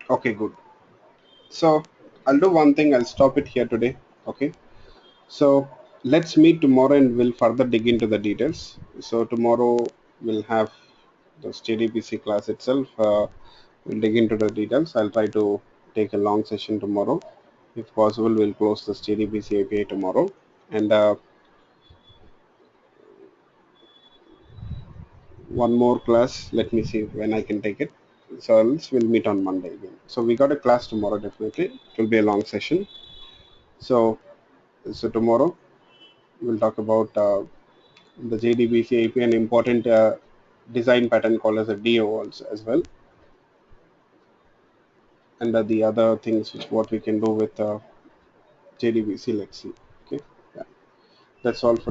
Okay, good. So I'll do one thing, I'll stop it here today. Okay. So let's meet tomorrow and we'll further dig into the details. So tomorrow we'll have the JDBC class itself. We'll dig into the details. I'll try to take a long session tomorrow. If possible, we'll close this JDBC API tomorrow. And one more class. Let me see when I can take it. So else we'll meet on Monday again. So we got a class tomorrow definitely. It will be a long session. So tomorrow we'll talk about the JDBC API, an important design pattern called as a DO also as well, and the other things which what we can do with JDBC. Let's see. Okay, yeah. That's all for